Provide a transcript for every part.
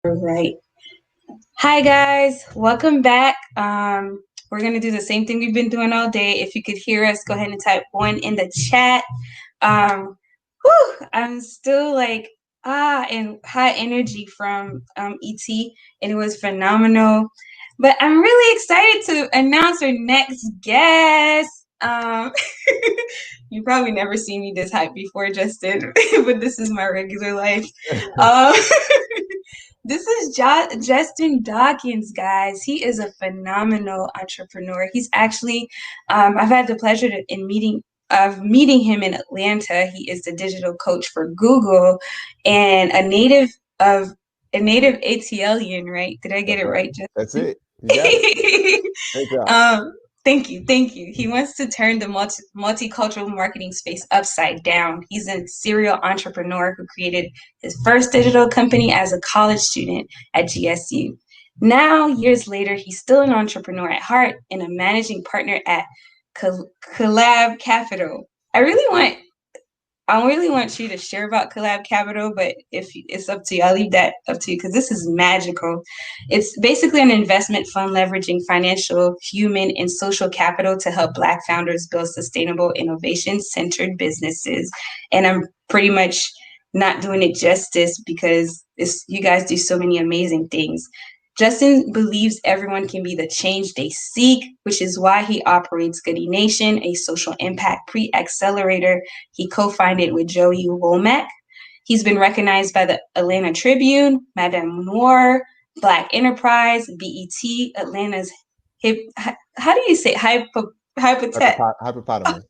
All right. Hi guys, welcome back. We're gonna do the same thing we've been doing all day. If you could hear us, go ahead and type one in the chat. I'm still like and high energy from ET, and it was phenomenal. But I'm really excited to announce our next guest. You probably never seen me this hype before, Justin, but this is my regular life. Um, This is Justin Dawkins, guys. He is a phenomenal entrepreneur. He's actually, I've had the pleasure of meeting him in Atlanta. He is the digital coach for Google and of a native ATLian, right? Did I get That's it right. right, That's Justin? it. You got it. Great job. Thank you, thank you. He wants to turn the multicultural marketing space upside down. He's a serial entrepreneur who created his first digital company as a college student at GSU. Now, years later, he's still an entrepreneur at heart and a managing partner at Collab Capital. I really want you to share about Collab Capital, but if it's up to you, I'll leave that up to you because this is magical. It's basically an investment fund leveraging financial, human, and social capital to help Black founders build sustainable, innovation-centered businesses. And I'm pretty much not doing it justice because you guys do so many amazing things. Justin believes everyone can be the change they seek, which is why he operates Goodie Nation, a social impact pre-accelerator he co-founded with Joe Womack. He's been recognized by the Atlanta Tribune, MadameNoire, Black Enterprise, BET, Atlanta's hip. How do you say hypotet? Hypopotamus.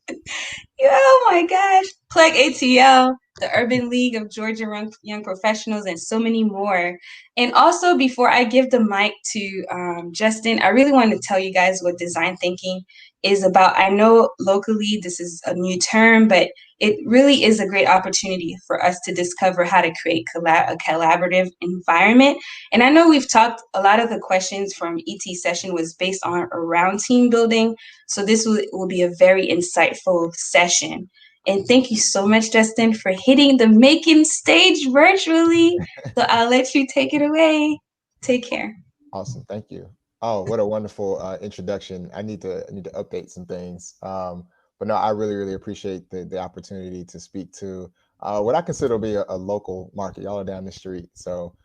Oh my gosh. Plug ATL, the Urban League of Georgia Young Professionals, and so many more. And also, before I give the mic to Justin, I really want to tell you guys what design thinking is about. I know locally this is a new term, but it really is a great opportunity for us to discover how to create a collaborative environment. And I know we've talked, a lot of the questions from ET session was based on around team building. So this will be a very insightful session. And thank you so much, Justin, for hitting the making stage virtually. So I'll let you take it away. Take care. Awesome. Thank you. Oh, what a wonderful introduction. I need to update some things. But no, I really appreciate the opportunity to speak to what I consider to be a local market. Y'all are down the street, so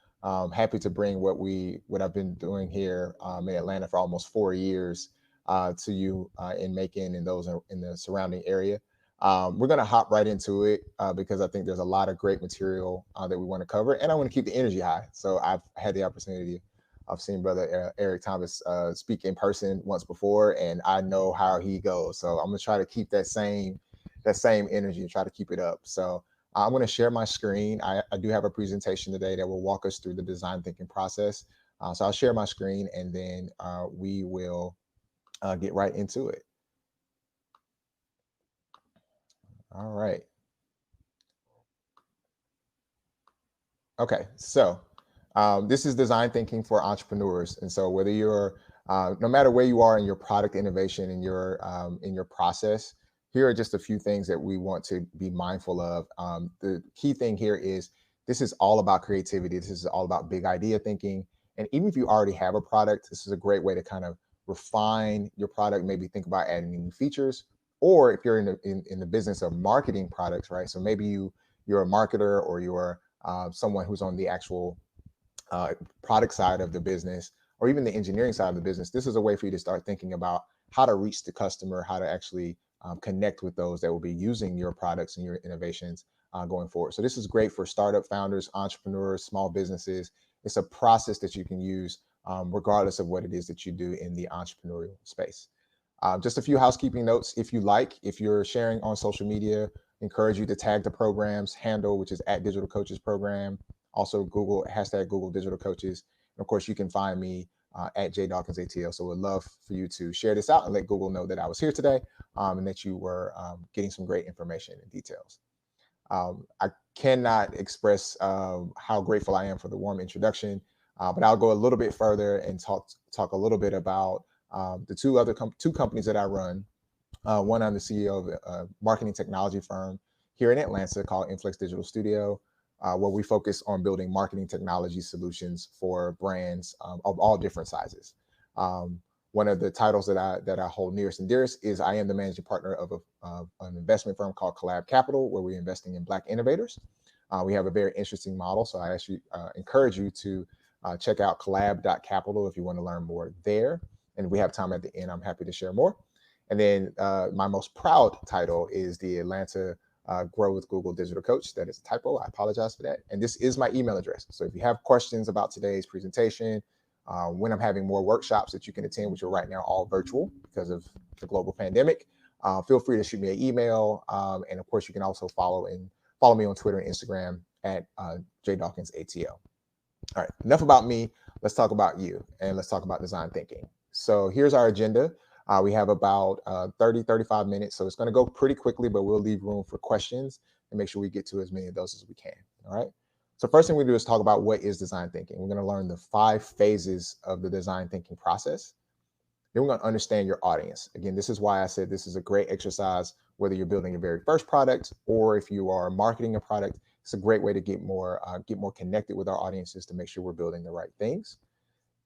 happy to bring what I've been doing here in Atlanta for almost 4 years to you in Macon and those in the surrounding area. We're going to hop right into it because I think there's a lot of great material that we want to cover, and I want to keep the energy high. So I've had the opportunity. I've seen Brother Eric Thomas speak in person once before, and I know how he goes. So I'm gonna try to keep that same energy and try to keep it up. So I'm gonna share my screen. I do have a presentation today that will walk us through the design thinking process. So I'll share my screen, and then we will get right into it. All right. Okay. So this is design thinking for entrepreneurs, and so whether you're no matter where you are in your product innovation in your process, here are just a few things that we want to be mindful of. The key thing here is this is all about creativity. This is all about big idea thinking, and even if you already have a product, this is a great way to kind of refine your product. Maybe think about adding new features, or if you're in the business of marketing products, right? So maybe you're a marketer or you're someone who's on the actual uh, product side of the business or even the engineering side of the business. This is a way for you to start thinking about how to reach the customer, how to actually connect with those that will be using your products and your innovations going forward. So this is great for startup founders, entrepreneurs, small businesses. It's a process that you can use regardless of what it is that you do in the entrepreneurial space. Just a few housekeeping notes. If you like, if you're sharing on social media, encourage you to tag the program's handle, which is at Digital Coaches Program. Also, Google hashtag Google Digital Coaches. And of course, you can find me at J Dawkins ATL. So we'd love for you to share this out and let Google know that I was here today and that you were getting some great information and details. I cannot express how grateful I am for the warm introduction, but I'll go a little bit further and talk a little bit about the two companies that I run. One, I'm the CEO of a marketing technology firm here in Atlanta called Inflex Digital Studio. where we focus on building marketing technology solutions for brands of all different sizes. One of the titles that I hold nearest and dearest is I am the managing partner of an investment firm called Collab Capitol, where we're investing in Black innovators. We have a very interesting model, so I actually encourage you to check out collab.capital if you want to learn more there. And if we have time at the end, I'm happy to share more. And then my most proud title is the Atlanta Grow with Google Digital Coach. That is a typo. I apologize for that. And this is my email address. So if you have questions about today's presentation, when I'm having more workshops that you can attend, which are right now all virtual because of the global pandemic, feel free to shoot me an email. And of course, you can also follow me on Twitter and Instagram at jdawkinsatl. All right, enough about me. Let's talk about you, and let's talk about design thinking. So here's our agenda. We have about 35 minutes, so it's going to go pretty quickly, but we'll leave room for questions and make sure we get to as many of those as we can. All right. So first thing we do is talk about what is design thinking. We're going to learn the 5 phases of the design thinking process. Then we're going to understand your audience. Again, this is why I said this is a great exercise, whether you're building your very first product or if you are marketing a product. It's a great way to get more connected with our audiences to make sure we're building the right things.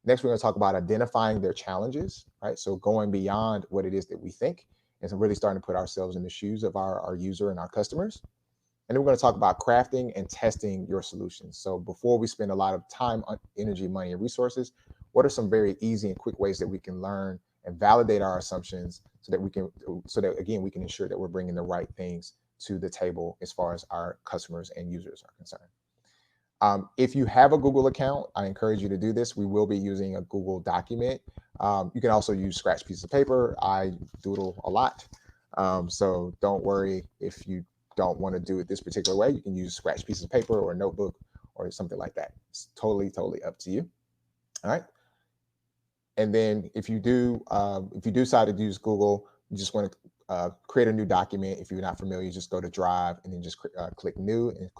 Next, we're going to talk about identifying their challenges, right? So going beyond what it is that we think and so really starting to put ourselves in the shoes of our user and our customers. And then we're going to talk about crafting and testing your solutions. So before we spend a lot of time, energy, money, and resources, what are some very easy and quick ways that we can learn and validate our assumptions so that again, we can ensure that we're bringing the right things to the table as far as our customers and users are concerned. If you have a Google account, I encourage you to do this. We will be using a Google document. You can also use scratch pieces of paper. I doodle a lot. So don't worry if you don't want to do it this particular way. You can use scratch pieces of paper or a notebook or something like that. It's totally up to you. All right. And then if you do decide to use Google, you just want to create a new document. If you're not familiar, just go to Drive and then just click New and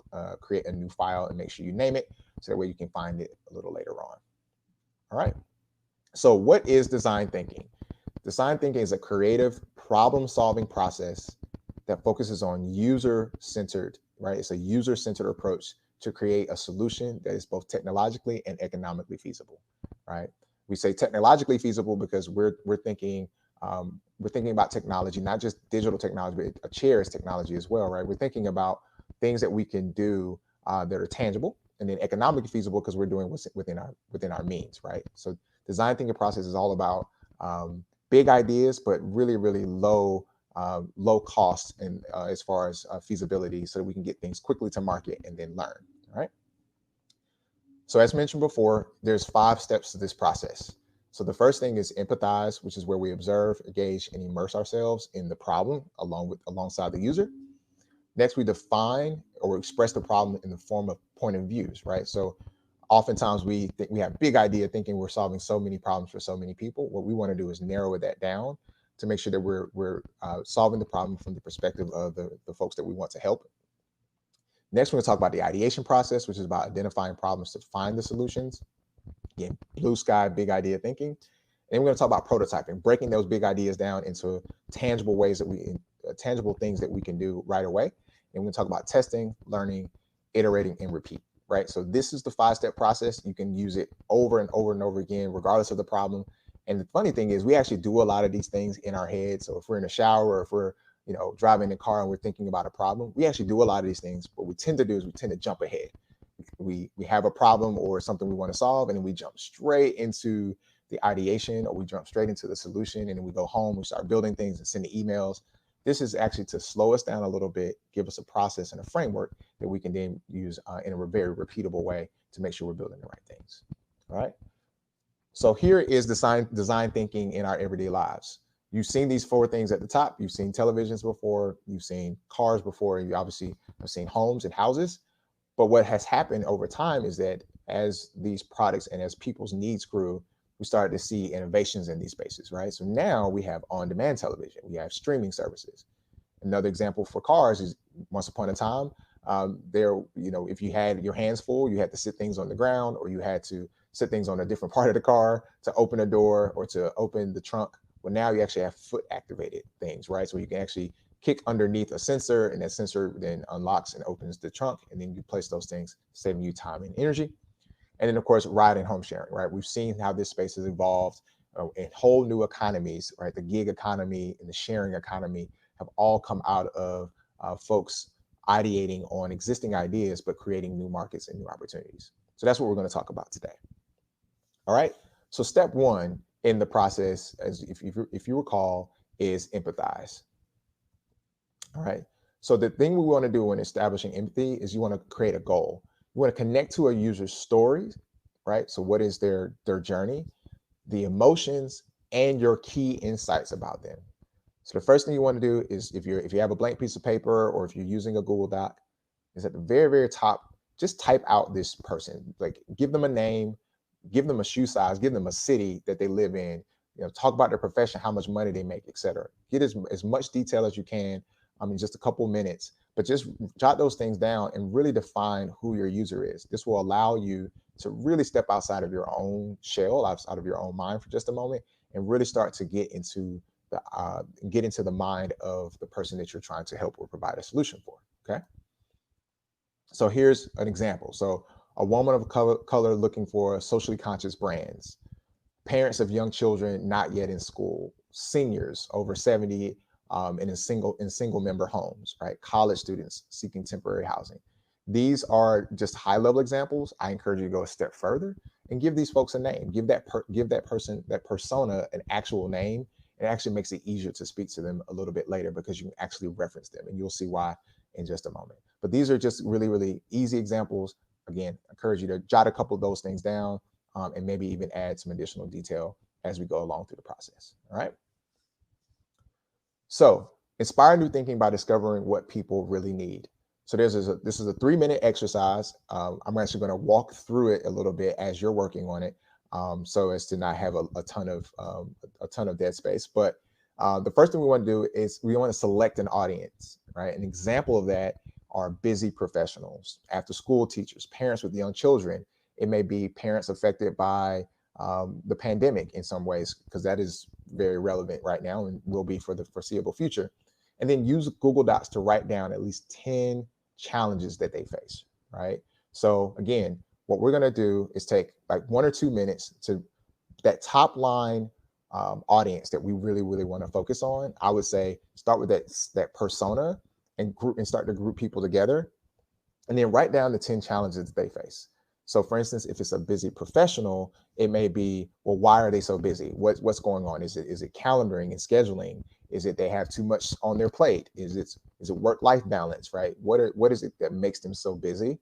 create a new file and make sure you name it so that way you can find it a little later on. All right. So what is design thinking? Design thinking is a creative problem-solving process that focuses on user-centered, right? It's a user-centered approach to create a solution that is both technologically and economically feasible, right? We say technologically feasible because we're thinking about technology, not just digital technology, but a chair is technology as well, right? We're thinking about things that we can do that are tangible, and then economically feasible because we're doing what's within our means, right? So design thinking process is all about big ideas, but really low cost and as far as feasibility, so that we can get things quickly to market and then learn. All right. So as mentioned before, there's 5 steps to this process. So the first thing is empathize, which is where we observe, engage, and immerse ourselves in the problem alongside the user. Next, we define or express the problem in the form of point of views, right? So oftentimes we think we have big idea thinking we're solving so many problems for so many people. What we want to do is narrow that down to make sure that we're solving the problem from the perspective of the folks that we want to help. Next, we're going to talk about the ideation process, which is about identifying problems to find the solutions. Again, blue sky, big idea thinking. And we're going to talk about prototyping, breaking those big ideas down into tangible ways tangible things that we can do right away. And we're going to talk about testing, learning, iterating, and repeat, right? So this is the 5-step process. You can use it over and over and over again, regardless of the problem. And the funny thing is we actually do a lot of these things in our head. So if we're in a shower or if we're driving the car and we're thinking about a problem, we actually do a lot of these things. What we tend to do is we tend to jump ahead. We have a problem or something we want to solve, and then we jump straight into the ideation, or we jump straight into the solution, and then we go home, we start building things and sending emails. This is actually to slow us down a little bit, give us a process and a framework that we can then use in a very repeatable way to make sure we're building the right things. All right. So here is design thinking in our everyday lives. You've seen these 4 things at the top. You've seen televisions before. You've seen cars before. And you obviously have seen homes and houses. But what has happened over time is that as these products and as people's needs grew, we started to see innovations in these spaces, right? So now we have on-demand television. We have streaming services. Another example for cars is once upon a time, if you had your hands full, you had to sit things on the ground, or you had to sit things on a different part of the car to open a door or to open the trunk. Well, now you actually have foot activated things, right? So you can actually kick underneath a sensor, and that sensor then unlocks and opens the trunk, and then you place those things, saving you time and energy. And then, of course, ride and home sharing, right? We've seen how this space has evolved in whole new economies, right? The gig economy and the sharing economy have all come out of folks ideating on existing ideas, but creating new markets and new opportunities. So that's what we're going to talk about today. All right. So step one in the process, as if you recall, is empathize. All right. So the thing we want to do when establishing empathy is you want to create a goal. You want to connect to a user's story, right? So what is their journey, the emotions, and your key insights about them. So the first thing you want to do is if you have a blank piece of paper or if you're using a Google Doc, is at the very, very top, just type out this person. Like give them a name, give them a shoe size, give them a city that they live in, talk about their profession, how much money they make, etc. Get as much detail as you can in just a couple minutes, but just jot those things down and really define who your user is. This will allow you to really step outside of your own shell, outside of your own mind for just a moment, and really start to get into the mind of the person that you're trying to help or provide a solution for. Okay. So here's an example. So a woman of color looking for socially conscious brands, parents of young children not yet in school, seniors over 70 in single member homes, right? College students seeking temporary housing. These are just high level examples. I encourage you to go a step further and give these folks a name. Give that persona an actual name. It actually makes it easier to speak to them a little bit later because you can actually reference them, and you'll see why in just a moment. But these are just really, really easy examples. Again, I encourage you to jot a couple of those things down and maybe even add some additional detail as we go along through the process. All right. So inspire new thinking by discovering what people really need. So this is a 3-minute exercise. I'm actually going to walk through it a little bit as you're working on it, so as to not have a ton of dead space. But the first thing we want to do is we want to select an audience, right? An example of that are busy professionals, after school teachers, parents with young children. It may be parents affected by the pandemic in some ways, because that is very relevant right now and will be for the foreseeable future. And then use Google Docs to write down at least 10 challenges that they face, right? So again, what we're going to do is take like 1 or 2 minutes to that top line audience that we really, really want to focus on. I would say start with that persona and start to group people together, and then write down the 10 challenges that they face. So for instance, if it's a busy professional, it may be, well, why are they so busy? What's going on? Is it calendaring and scheduling? Is it they have too much on their plate? Is it work-life balance, right? What is it that makes them so busy?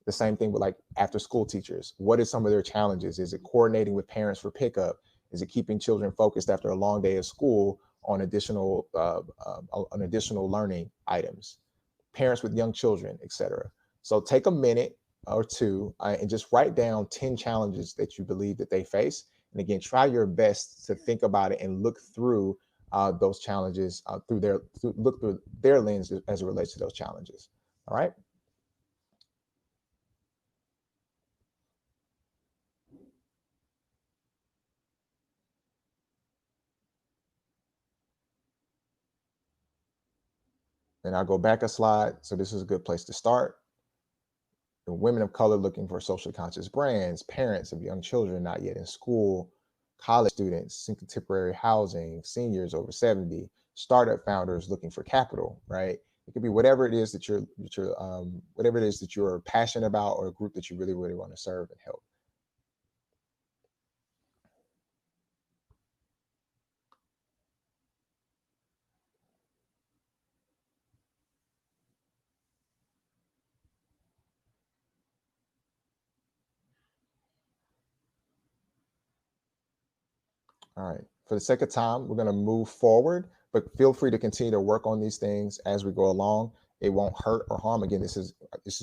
The same thing with like after school teachers. What is some of their challenges? Is it coordinating with parents for pickup? Is it keeping children focused after a long day of school on additional learning items? Parents with young children, etc. So take a minute or two and just write down 10 challenges that you believe that they face. And again, try your best to think about it and look through those challenges look through their lens as it relates to those challenges. All right. And I'll go back a slide. So this is a good place to start. The women of color looking for socially conscious brands, parents of young children not yet in school, college students seeking temporary housing, seniors over 70, startup founders looking for capital, right? It could be whatever it is that you're passionate about, or a group that you really, really want to serve and help. All right. For the sake of time, we're going to move forward, but feel free to continue to work on these things as we go along. It won't hurt or harm. Again, this is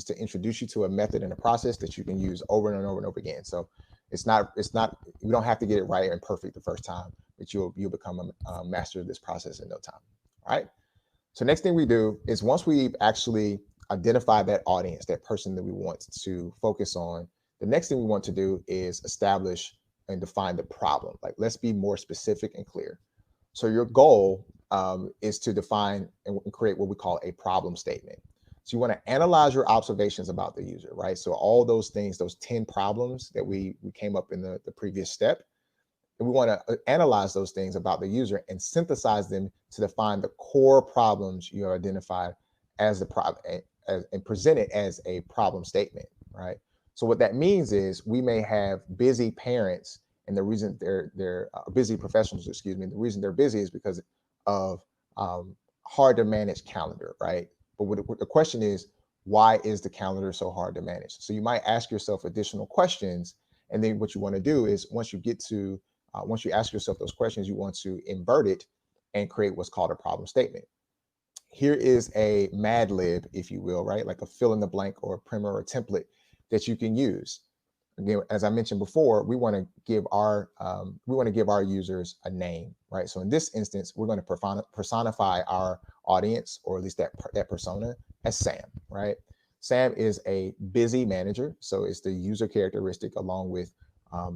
to introduce you to a method and a process that you can use over and over and over again. So it's not you don't have to get it right and perfect the first time, but you'll become a master of this process in no time. All right. So next thing we do is, once we've actually identified that audience, that person that we want to focus on, the next thing we want to do is establish and define the problem. Like, let's be more specific and clear. So your goal is to define and create what we call a problem statement. So you want to analyze your observations about the user, right? So all those things, those 10 problems that we came up in the previous step, and we want to analyze those things about the user and synthesize them to define the core problems you identified as the problem and present it as a problem statement, right? So what that means is we may have busy parents, and the reason they're busy professionals, excuse me, the reason they're busy is because of hard to manage calendar, right? But what the question is, why is the calendar so hard to manage? So you might ask yourself additional questions, and then what you want to do is once you ask yourself those questions, you want to invert it and create what's called a problem statement. Here is a Mad Lib, if you will, right? Like a fill in the blank or a primer or a template that you can use. Again, as I mentioned before, we want to give our users a name, right? So in this instance, we're going to personify our audience, or at least that persona, as Sam, right? Sam is a busy manager, so it's the user characteristic along with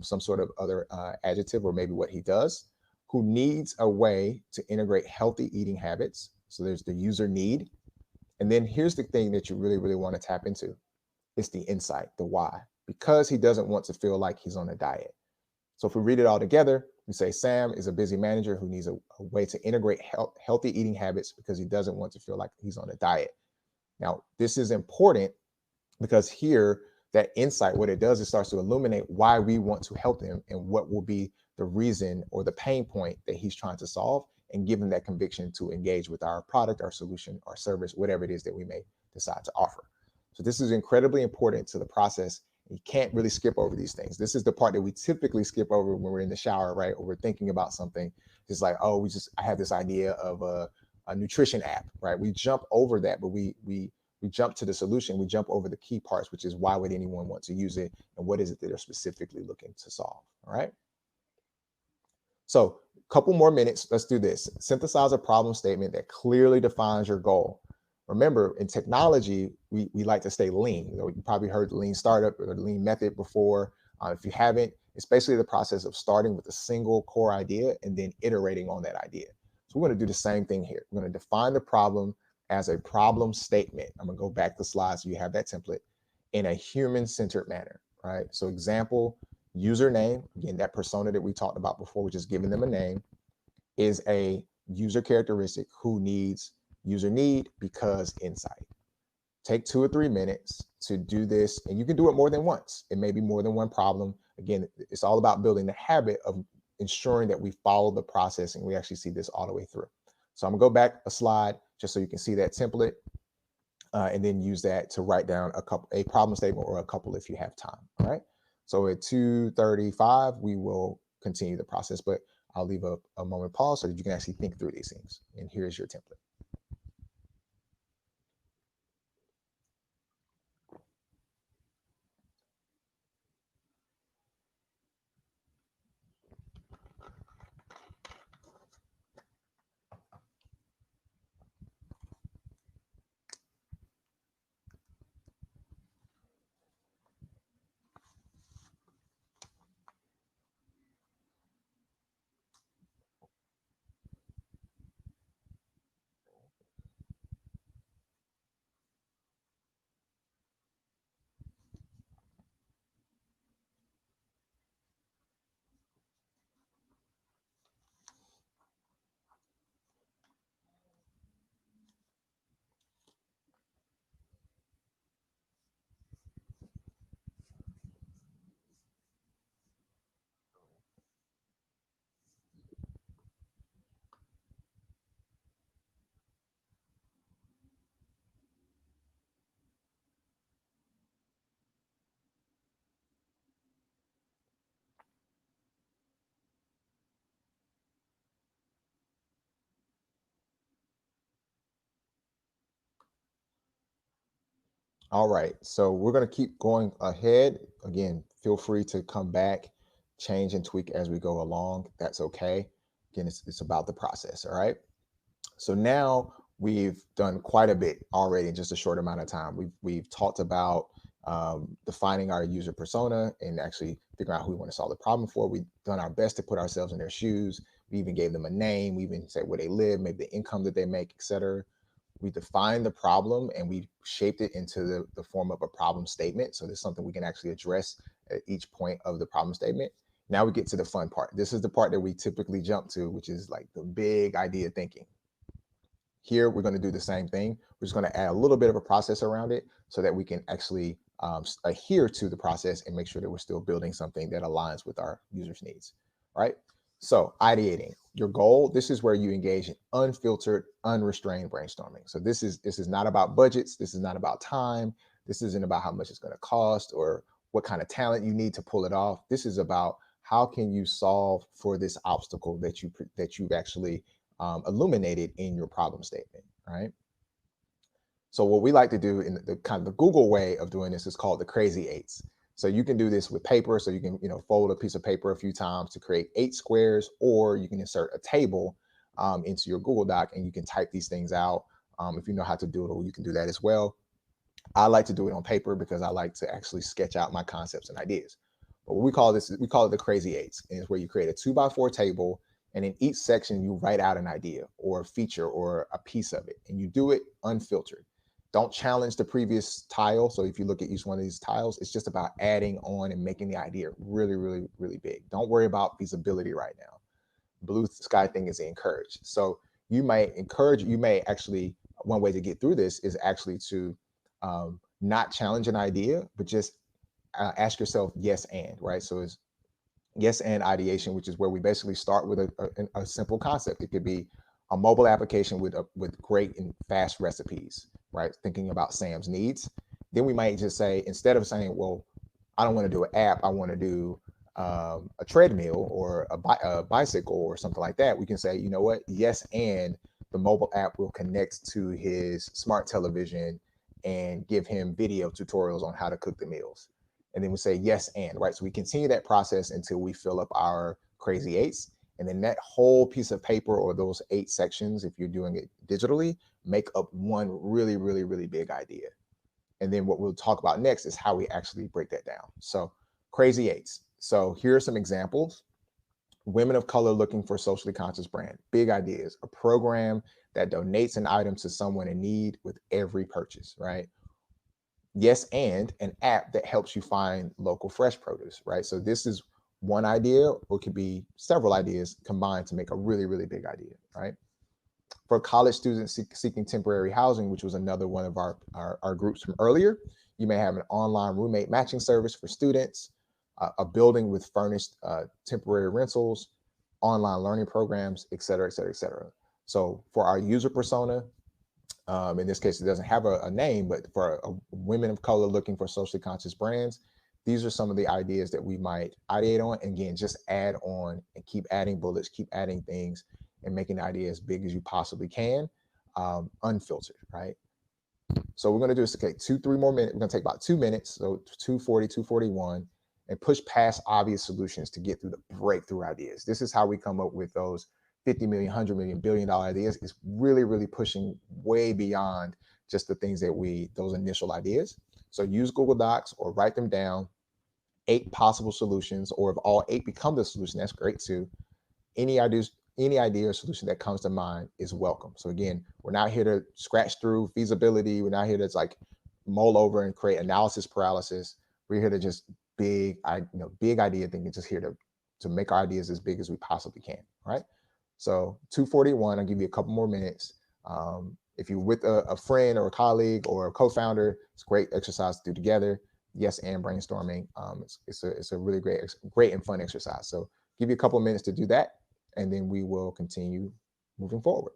some sort of other adjective or maybe what he does, who needs a way to integrate healthy eating habits. So there's the user need. And then here's the thing that you really, really want to tap into. It's the insight, the why, because he doesn't want to feel like he's on a diet. So if we read it all together, we say Sam is a busy manager who needs a way to integrate healthy eating habits because he doesn't want to feel like he's on a diet. Now, this is important because here, that insight, what it does is starts to illuminate why we want to help him and what will be the reason or the pain point that he's trying to solve, and give him that conviction to engage with our product, our solution, our service, whatever it is that we may decide to offer. So this is incredibly important to the process. You can't really skip over these things. This is the part that we typically skip over when we're in the shower, right? Or we're thinking about something. It's like, oh, I have this idea of a nutrition app, right? We jump over that, but we jump to the solution. We jump over the key parts, which is why would anyone want to use it, and what is it that they're specifically looking to solve, all right? So a couple more minutes, let's do this. Synthesize a problem statement that clearly defines your goal. Remember, in technology, we like to stay lean. You probably heard the lean startup or the lean method before. If you haven't, it's basically the process of starting with a single core idea and then iterating on that idea. So we're going to do the same thing here. We're going to define the problem as a problem statement. I'm going to go back to slides so you have that template, in a human-centered manner, right? So example, username, again, that persona that we talked about before, which is giving them a name, is a user characteristic who needs user need because insight. Take 2 or 3 minutes to do this, and you can do it more than once. It may be more than one problem. Again, it's all about building the habit of ensuring that we follow the process and we actually see this all the way through. So I'm gonna go back a slide just so you can see that template, and then use that to write down a problem statement or a couple if you have time. All right. So at 2:35, we will continue the process, but I'll leave a moment pause so that you can actually think through these things. And here's your template. All right, so we're going to keep going ahead. Again, feel free to come back, change and tweak as we go along. That's okay. Again, it's about the process. All right. So now we've done quite a bit already in just a short amount of time. We've talked about defining our user persona and actually figuring out who we want to solve the problem for. We've done our best to put ourselves in their shoes. We even gave them a name. We even said where they live, maybe the income that they make, etc. We defined the problem and we shaped it into the form of a problem statement. So there's something we can actually address at each point of the problem statement. Now we get to the fun part. This is the part that we typically jump to, which is like the big idea thinking. Here, we're going to do the same thing. We're just going to add a little bit of a process around it so that we can actually adhere to the process and make sure that we're still building something that aligns with our users' needs, right? So ideating, your goal, this is where you engage in unfiltered, unrestrained brainstorming. So this is not about budgets. This is not about time. This isn't about how much it's going to cost or what kind of talent you need to pull it off. This is about how can you solve for this obstacle that you've actually illuminated in your problem statement, right? So what we like to do in the kind of the Google way of doing this is called the crazy eights. So you can do this with paper. So you can, fold a piece of paper a few times to create 8 squares, or you can insert a table into your Google Doc and you can type these things out. If you know how to do it, you can do that as well. I like to do it on paper because I like to actually sketch out my concepts and ideas. But what we call it the crazy eights. And it's where you create a 2x4 table, and in each section you write out an idea or a feature or a piece of it, and you do it unfiltered. Don't challenge the previous tile. So if you look at each one of these tiles, it's just about adding on and making the idea really, really, really big. Don't worry about feasibility right now. Blue sky thing is encouraged. So you may actually, one way to get through this is actually to not challenge an idea, but just ask yourself yes and, right? So it's yes and ideation, which is where we basically start with a simple concept. It could be a mobile application with great and fast recipes, right? Thinking about Sam's needs. Then we might just say, instead of saying, well, I don't want to do an app, I want to do a treadmill or a bicycle or something like that. We can say, you know what? Yes, and the mobile app will connect to his smart television and give him video tutorials on how to cook the meals. And then we say yes and, right? So we continue that process until we fill up our crazy eights. And then that whole piece of paper or those 8 sections, if you're doing it digitally, make up one really, really, really big idea. And then what we'll talk about next is how we actually break that down. So crazy eights. So here are some examples. Women of color looking for socially conscious brand. Big ideas. A program that donates an item to someone in need with every purchase, right? Yes, and an app that helps you find local fresh produce, right? So this is one idea, or it could be several ideas combined to make a really, really big idea, right? For college students seeking temporary housing, which was another one of our groups from earlier, you may have an online roommate matching service for students, a building with furnished temporary rentals, online learning programs, et cetera, et cetera, et cetera. So for our user persona, in this case, it doesn't have a name, but for women of color looking for socially conscious brands, these are some of the ideas that we might ideate on. And again, just add on and keep adding bullets, keep adding things, and making the idea as big as you possibly can, unfiltered, right? So we're going to do this, okay, 2-3 more minutes. We're going to take about 2 minutes, so 240, 241, and push past obvious solutions to get through the breakthrough ideas. This is how we come up with those 50 million, 100 million, billion-dollar ideas. Is really, really pushing way beyond just the things that those initial ideas. So use Google Docs or write them down, 8 possible solutions, or if all 8 become the solution, that's great too. Any idea or solution that comes to mind is welcome. So again, we're not here to scratch through feasibility. We're not here to like mull over and create analysis paralysis. We're here to just big idea thinking, just here to make our ideas as big as we possibly can, right? So 241, I'll give you a couple more minutes. If you're with a friend or a colleague or a co-founder, it's a great exercise to do together. Yes, and brainstorming. It's a really great and fun exercise. So give you a couple of minutes to do that, and then we will continue moving forward.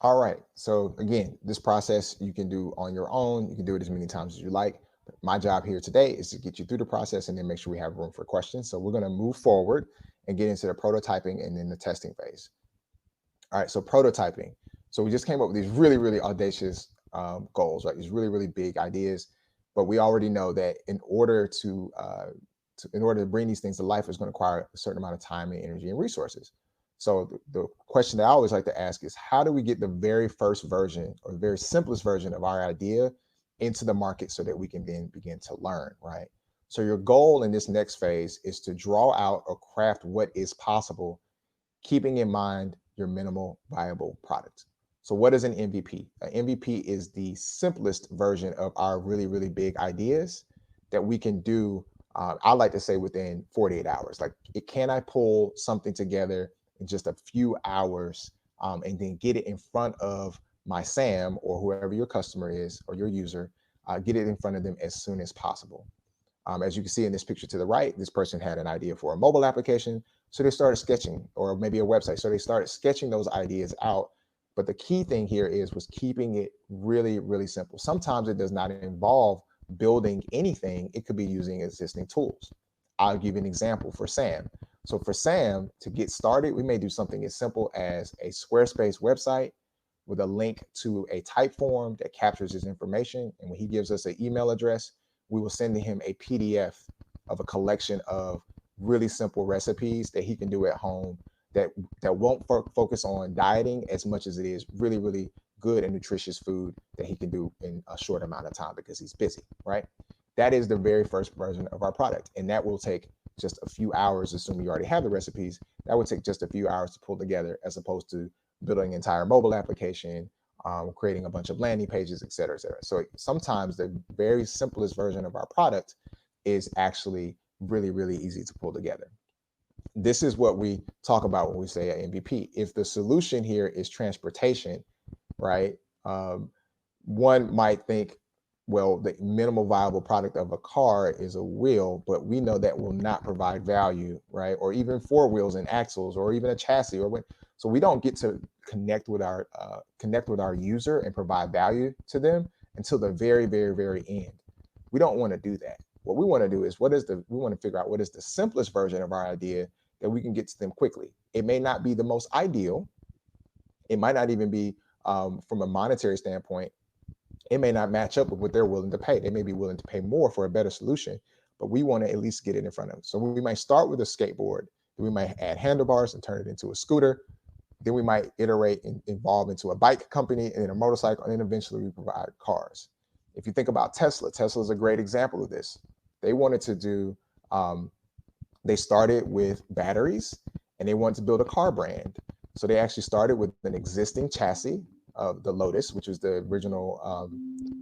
All right. So again, this process you can do on your own. You can do it as many times as you like. But my job here today is to get you through the process and then make sure we have room for questions. So we're going to move forward and get into the prototyping and then the testing phase. All right. So prototyping. So we just came up with these really, really audacious goals, right? These really, really big ideas. But we already know that in order to bring these things to life, is going to require a certain amount of time and energy and resources. So the question that I always like to ask is, how do we get the very first version or the very simplest version of our idea into the market so that we can then begin to learn, right? So your goal in this next phase is to draw out or craft what is possible, keeping in mind your minimal viable product. So what is an MVP? An MVP is the simplest version of our really, really big ideas that we can do. I like to say within 48 hours. Like, can I pull something together in just a few hours, and then get it in front of my SAM or whoever your customer is or your user, get it in front of them as soon as possible. As you can see in this picture to the right, this person had an idea for a mobile application. So they started sketching, or maybe a website. So they started sketching those ideas out. But the key thing here was keeping it really, really simple. Sometimes it does not involve building anything. It could be using existing tools. I'll give you an example for Sam. So for Sam, to get started, we may do something as simple as a Squarespace website with a link to a type form that captures his information. And when he gives us an email address, we will send him a PDF of a collection of really simple recipes that he can do at home, that won't focus on dieting as much as it is really, really good and nutritious food that he can do in a short amount of time because he's busy, right? That is the very first version of our product. And that will take just a few hours, assuming you already have the recipes. That would take just a few hours to pull together, as opposed to building an entire mobile application, creating a bunch of landing pages, et cetera, et cetera. So sometimes the very simplest version of our product is actually really, really easy to pull together. This is what we talk about when we say an MVP. If the solution here is transportation, right? One might think, well, the minimal viable product of a car is a wheel, but we know that will not provide value, right? Or even four wheels and axles, or even a chassis, or when. So we don't get to connect with our user and provide value to them until the very, very, very end. We don't want to do that. What we want to do is, we want to figure out what is the simplest version of our idea that we can get to them quickly. It may not be the most ideal. It might not even be, from a monetary standpoint, it may not match up with what they're willing to pay. They may be willing to pay more for a better solution, but we want to at least get it in front of them. So we might start with a skateboard, then we might add handlebars and turn it into a scooter. Then we might iterate and evolve into a bike company and then a motorcycle, and then eventually we provide cars. If you think about Tesla, Tesla is a great example of this. They wanted to do, they started with batteries and they wanted to build a car brand. So they actually started with an existing chassis of the Lotus, which was the original,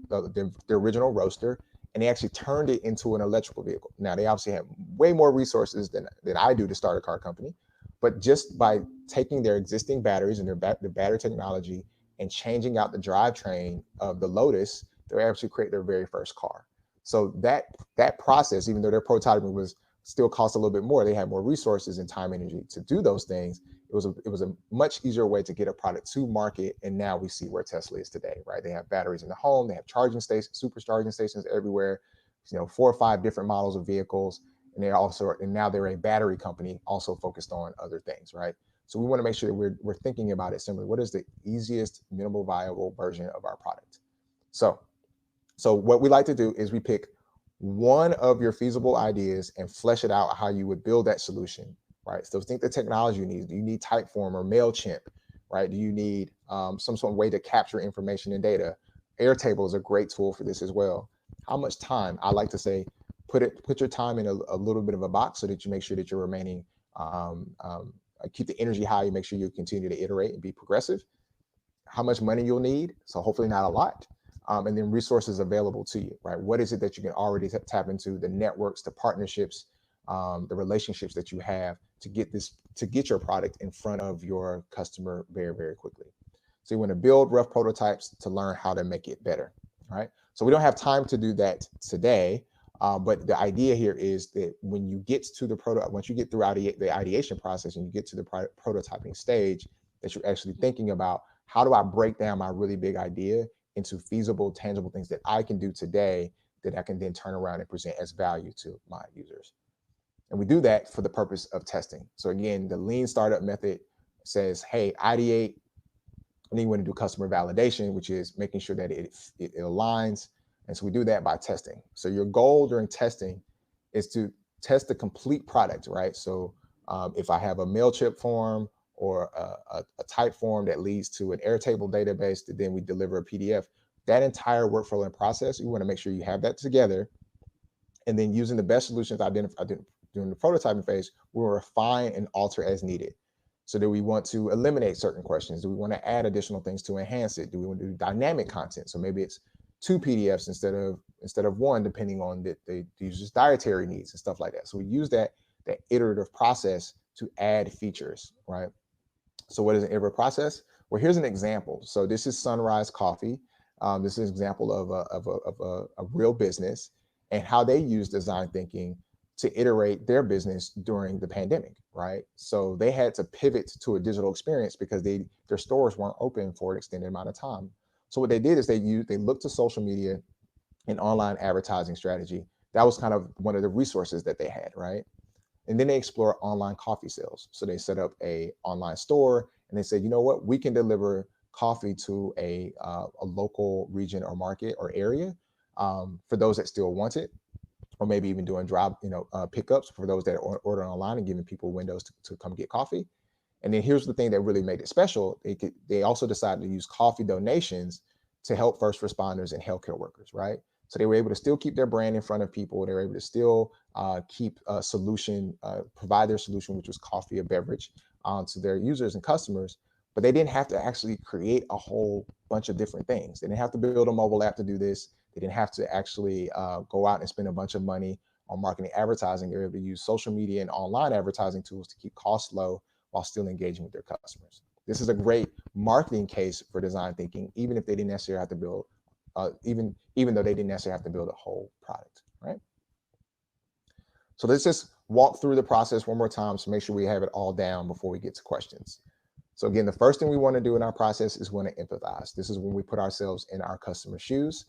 the original Roadster, and they actually turned it into an electrical vehicle. Now, they obviously have way more resources than I do to start a car company, but just by taking their existing batteries and their battery technology and changing out the drivetrain of the Lotus, they actually create their very first car. So that process, even though their prototyping was still cost a little bit more, they had more resources and time and energy to do those things. It was a much easier way to get a product to market. And now we see where Tesla is today, right? They have batteries in the home, they have charging stations, supercharging stations everywhere, 4 or 5 different models of vehicles. And now they're a battery company also focused on other things, right? So we want to make sure that we're thinking about it simply. What is the easiest minimal viable version of our product? So what we like to do is we pick one of your feasible ideas and flesh it out how you would build that solution, right? So think the technology you need. Do you need Typeform or MailChimp, right? Do you need some sort of way to capture information and data? Airtable is a great tool for this as well. How much time? I like to say, put your time in a little bit of a box so that you make sure that you're remaining, keep the energy high. You make sure you continue to iterate and be progressive. How much money you'll need? So hopefully not a lot. And then resources available to you, right? What is it that you can already tap into? The networks, the partnerships, the relationships that you have to get your product in front of your customer very, very quickly. So you want to build rough prototypes to learn how to make it better, right? So we don't have time to do that today, but the idea here is that when you get to once you get through the ideation process and you get to the prototyping stage, that you're actually thinking about how do I break down my really big idea into feasible, tangible things that I can do today that I can then turn around and present as value to my users. And we do that for the purpose of testing. So again, the lean startup method says, hey, ideate, and then you want to do customer validation, which is making sure that it aligns. And so we do that by testing. So your goal during testing is to test the complete product, right? So if I have a MailChimp form or a type form that leads to an Airtable database that then we deliver a PDF, that entire workflow and process, you want to make sure you have that together. And then using the best solutions identified during the prototyping phase, we'll refine and alter as needed. So do we want to eliminate certain questions? Do we want to add additional things to enhance it? Do we want to do dynamic content? So maybe it's 2 PDFs instead of 1, depending on the user's dietary needs and stuff like that. So we use that iterative process to add features, right? So what is an iterative process? Well, here's an example. So this is Sunrise Coffee. This is an example of a real business and how they use design thinking to iterate their business during the pandemic, right? So they had to pivot to a digital experience because their stores weren't open for an extended amount of time. So what they did is they looked to social media and online advertising strategy. That was kind of one of the resources that they had, right? And then they explore online coffee sales. So they set up a online store and they said, you know what, we can deliver coffee to a local region or market or area for those that still want it, or maybe even doing pickups for those that order online and giving people windows to come get coffee. And then here's the thing that really made it special. They also decided to use coffee donations to help first responders and healthcare workers, right? So they were able to still keep their brand in front of people. They were able to still keep a solution, provide their solution, which was coffee, a beverage, to their users and customers. But they didn't have to actually create a whole bunch of different things. They didn't have to build a mobile app to do this. They didn't have to actually go out and spend a bunch of money on marketing advertising. They were able to use social media and online advertising tools to keep costs low while still engaging with their customers. This is a great marketing case for design thinking, even if they didn't necessarily have to build, even though they didn't necessarily have to build a whole product, right? So let's just walk through the process one more time to make sure we have it all down before we get to questions. So again, the first thing we want to do in our process is we want to empathize. This is when we put ourselves in our customer's shoes.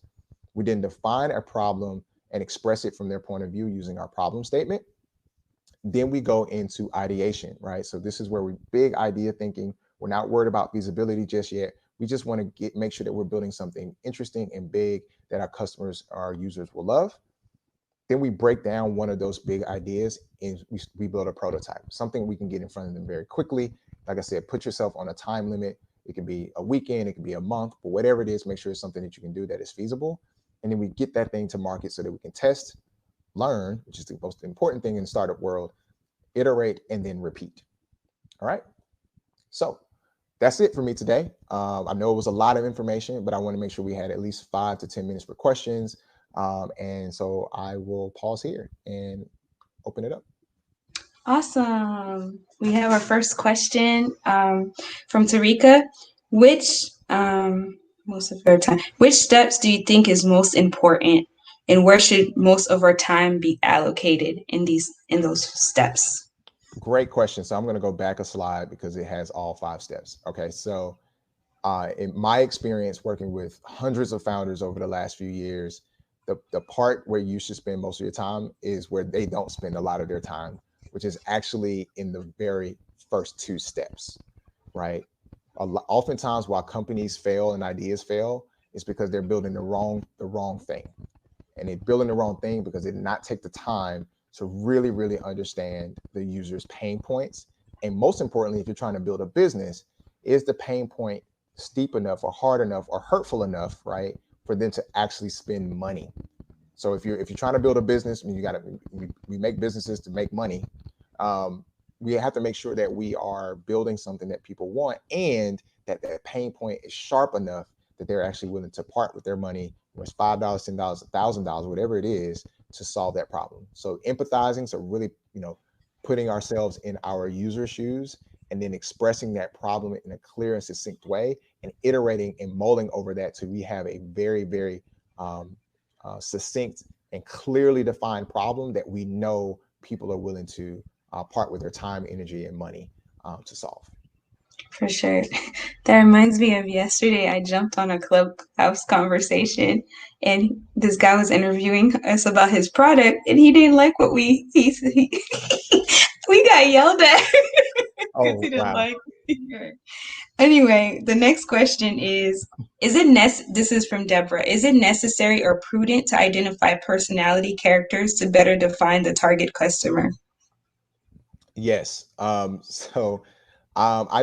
We then define a problem and express it from their point of view using our problem statement. Then we go into ideation, right? So this is where we big idea thinking. We're not worried about feasibility just yet. We just want to make sure that we're building something interesting and big that our customers, our users will love. Then we break down one of those big ideas and we build a prototype, something we can get in front of them very quickly. Like I said, put yourself on a time limit. It can be a weekend, it can be a month, but whatever it is, make sure it's something that you can do that is feasible. And then we get that thing to market so that we can test, learn, which is the most important thing in the startup world, iterate, and then repeat. All right. So that's it for me today. I know it was a lot of information, but I want to make sure we had at least 5 to 10 minutes for questions. And so I will pause here and open it up. Awesome. We have our first question from Tarika. Which steps do you think is most important, and where should most of our time be allocated in those steps? Great question. So I'm going to go back a slide because it has all 5 steps. Okay. So in my experience working with hundreds of founders over the last few years, the part where you should spend most of your time is where they don't spend a lot of their time, which is actually in the very first 2 steps, right? Oftentimes while companies fail and ideas fail, it's because they're building the wrong thing. And they're building the wrong thing because they did not take the time to really, really understand the user's pain points. And most importantly, if you're trying to build a business, is the pain point steep enough or hard enough or hurtful enough, right, for them to actually spend money? So if you're trying to build a business, I mean, we make businesses to make money. We have to make sure that we are building something that people want and that pain point is sharp enough that they're actually willing to part with their money, whether it's $5, $10, $1,000, whatever it is, to solve that problem. So empathizing, so really, putting ourselves in our user's shoes and then expressing that problem in a clear and succinct way and iterating and mulling over that till we have a very, very succinct and clearly defined problem that we know people are willing to part with their time, energy, and money to solve. For sure. That reminds me of yesterday. I jumped on a Clubhouse conversation, and this guy was interviewing us about his product, and he didn't like what he we got yelled at because he Oh, didn't wow. like it. Anyway, the next question is it this is from Deborah. Is it necessary or prudent to identify personality characters to better define the target customer? Yes. I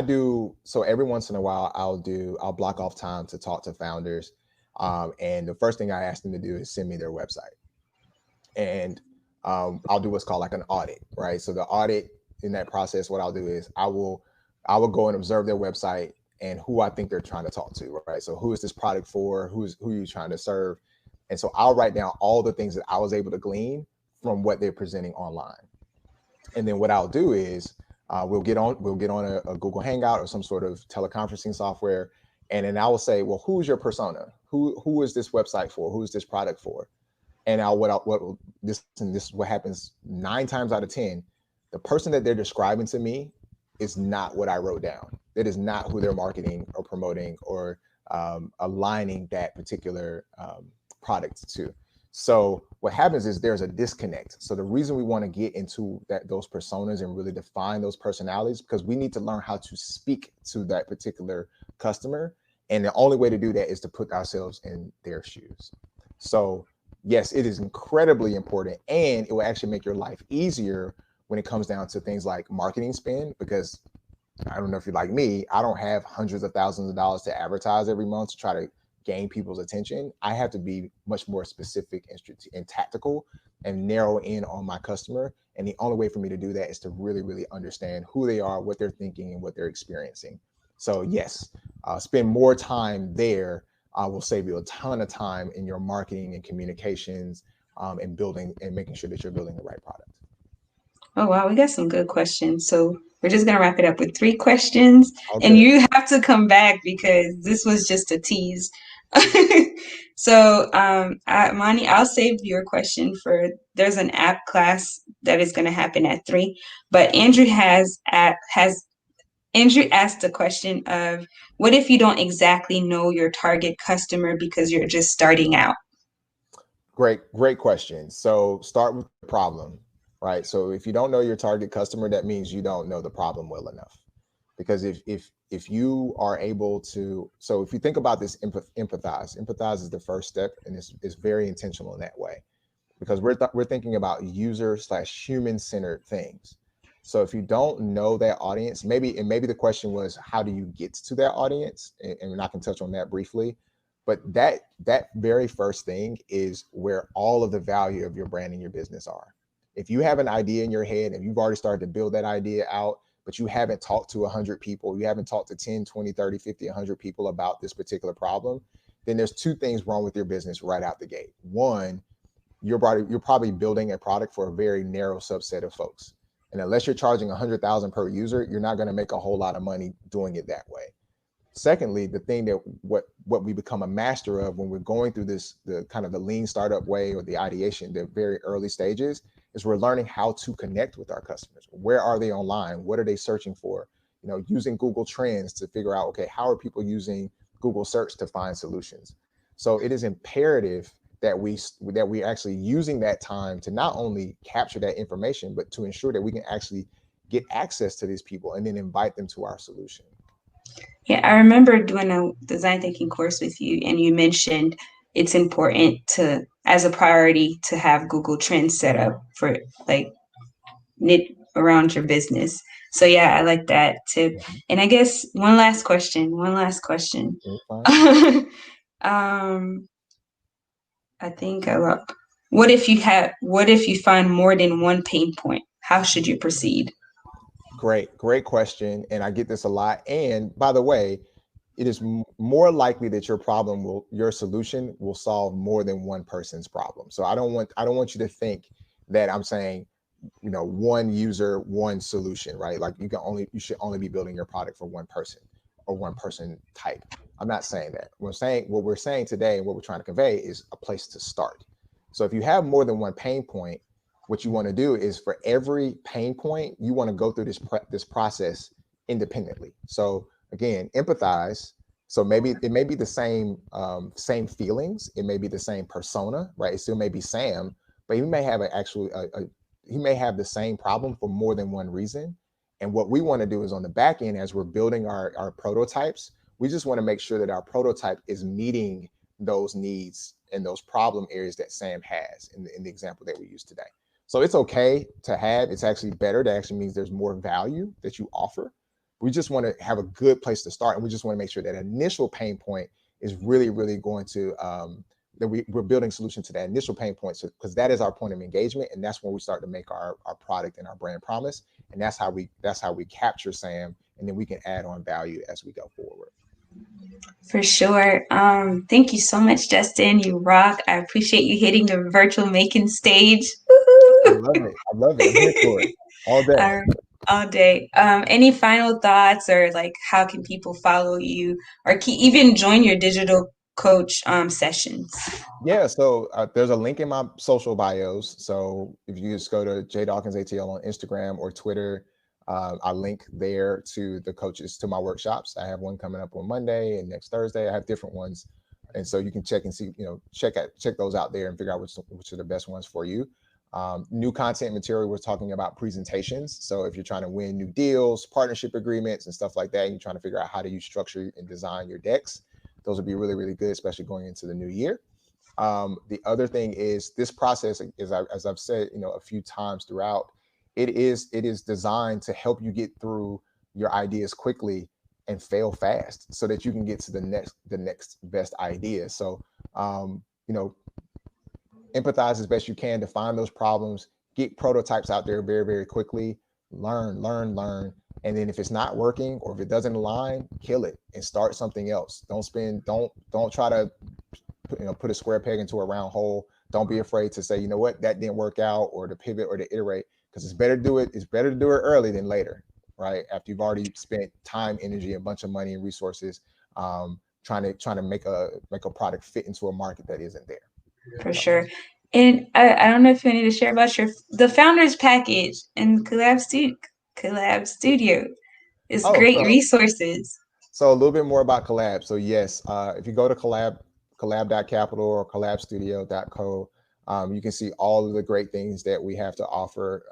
do. So every once in a while, I'll block off time to talk to founders. And the first thing I ask them to do is send me their website. And I'll do what's called like an audit, right? So the audit in that process, what I'll do is I will go and observe their website and who I think they're trying to talk to, right? So who is this product for? Who are you trying to serve? And so I'll write down all the things that I was able to glean from what they're presenting online. And then what I'll do is we'll get on a Google Hangout or some sort of teleconferencing software, and then I will say, well, who's your persona? Who is this website for? Who is this product for? And this is what happens 9 times out of 10. The person that they're describing to me is not what I wrote down. That is not who they're marketing or promoting or aligning that particular product to. So what happens is there's a disconnect. So the reason we want to get into those personas and really define those personalities, because we need to learn how to speak to that particular customer. And the only way to do that is to put ourselves in their shoes. So yes, it is incredibly important, and it will actually make your life easier when it comes down to things like marketing spend, because I don't know if you're like me, I don't have hundreds of thousands of dollars to advertise every month to try to gain people's attention. I have to be much more specific and tactical and narrow in on my customer. And the only way for me to do that is to really, really understand who they are, what they're thinking, and what they're experiencing. So yes, spend more time there. Will save you a ton of time in your marketing and communications, and building and making sure that you're building the right product. Oh, wow, we got some good questions. So we're just going to wrap it up with 3 questions. All And good. you have to come back because this was just a tease. So, Mani, I'll save your question for there's an app class that is going to happen at 3. But Andrew asked the question of what if you don't exactly know your target customer because you're just starting out? Great question. So start with the problem, right? So if you don't know your target customer, that means you don't know the problem well enough. Because if you are able to, so if you think about this, empathize is the first step, and it's very intentional in that way, because we're thinking about user/human centered things. So if you don't know that audience, maybe the question was, how do you get to that audience? And I can touch on that briefly. But that very first thing is where all of the value of your brand and your business are. If you have an idea in your head and you've already started to build that idea out, but you haven't talked to 100 people, you haven't talked to 10, 20, 30, 50, 100 people about this particular problem, then there's 2 things wrong with your business right out the gate. One, you're probably building a product for a very narrow subset of folks. And unless you're charging 100,000 per user, you're not going to make a whole lot of money doing it that way. Secondly, the thing that what we become a master of when we're going through the kind of the lean startup way, or the ideation, the very early stages, is we're learning how to connect with our customers. Where are they online? What are they searching for? Using Google Trends to figure out, okay, how are people using Google search to find solutions? So it is imperative that we actually using that time to not only capture that information, but to ensure that we can actually get access to these people and then invite them to our solution. Yeah, I remember doing a design thinking course with you, and you mentioned it's important to, as a priority, to have Google Trends set up for like knit around your business. So yeah, I like that tip. Mhm. And I guess one last question. um, I think what if you find more than one pain point? How should you proceed? Great question. And I get this a lot. And by the way, it is more likely that your solution will solve more than one person's problem. So I don't want you to think that I'm saying, one user, one solution, right? Like you should only be building your product for one person or one person type. I'm not saying that. What we're saying today and what we're trying to convey is a place to start. So if you have more than one pain point, what you want to do is, for every pain point, you want to go through this process independently. So again, empathize. So maybe it may be the same feelings, it may be the same persona, right? It still may be Sam, but he may have he may have the same problem for more than one reason. And what we want to do is on the back end, as we're building our prototypes, we just want to make sure that our prototype is meeting those needs and those problem areas that Sam has in the example that we used today. So it's okay to have, it's actually better. That actually means there's more value that you offer. We just want to have a good place to start. And we just want to make sure that initial pain point is really, really going to, that we're building solution to that initial pain point. So, because that is our point of engagement. And that's when we start to make our product and our brand promise. And that's how we capture Sam. And then we can add on value as we go forward. For sure. Thank you so much, Justin. You rock. I appreciate you hitting the virtual making stage. I love it. I love it. I'm here for it all day. All day. Any final thoughts, or like how can people follow you, or even join your digital coach sessions? Yeah, so there's a link in my social bios. So if you just go to J Dawkins ATL on Instagram or Twitter, I link there to the coaches, to my workshops. I have one coming up on Monday and next Thursday. I have different ones, and so you can check and see, check those out there and figure out which are the best ones for you. New content material, we're talking about presentations. So if you're trying to win new deals, partnership agreements, and stuff like that, and you're trying to figure out how do you structure and design your decks, those would be really, really good, especially going into the new year. The other thing is this process, as I've said, a few times throughout, it is designed to help you get through your ideas quickly and fail fast, so that you can get to the next best idea. So, empathize as best you can to find those problems, get prototypes out there very, very quickly, learn. And then if it's not working or if it doesn't align, kill it and start something else. Don't try to put a square peg into a round hole. Don't be afraid to say, what, that didn't work out, or to pivot or to iterate, because it's better to do it early than later, right? After you've already spent time, energy, a bunch of money and resources trying to make a product fit into a market that isn't there. For sure. And I don't know if you need to share about the founders package and Collab Studio. It's great resources. So a little bit more about Collab. So yes, if you go to collab.capital or collabstudio.co, you can see all of the great things that we have to offer.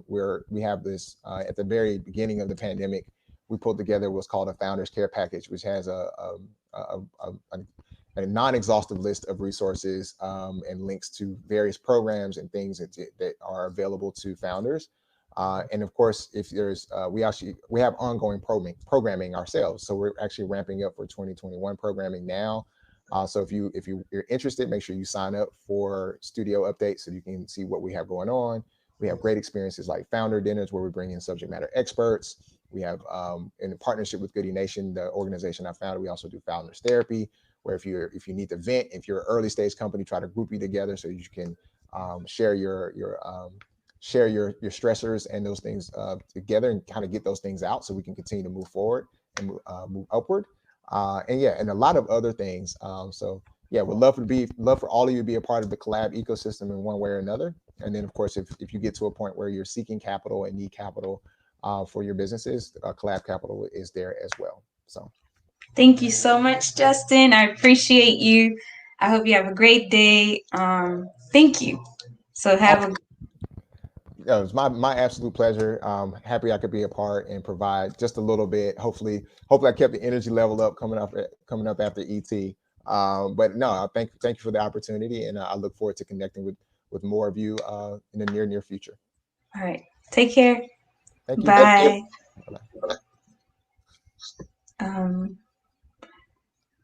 We have this at the very beginning of the pandemic, we pulled together what's called a Founders Care Package, which has a non-exhaustive list of resources and links to various programs and things that are available to founders. And of course, if there's, we have ongoing programming ourselves. So we're actually ramping up for 2021 programming now. So if you're interested, make sure you sign up for studio updates so you can see what we have going on. We have great experiences like founder dinners where we bring in subject matter experts. We have, in partnership with Goodie Nation, the organization I founded, we also do founders therapy, where if you need to vent, if you're an early stage company, try to group you together so you can share your stressors and those things together and kind of get those things out so we can continue to move forward and move upward. And a lot of other things. So yeah, we'd love for all of you to be a part of the Collab ecosystem in one way or another. And then of course, if you get to a point where you're seeking capital and need capital for your businesses, Collab Capital is there as well. So thank you so much, Justin. I appreciate you. I hope you have a great day. Thank you. So have a it was my absolute pleasure. Happy I could be a part and provide just a little bit. Hopefully I kept the energy level up coming up after ET. But no, thank you for the opportunity, and I look forward to connecting with more of you in the near future. All right. Take care. Thank you. Bye.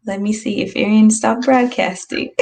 Let me see if Arian stopped broadcasting.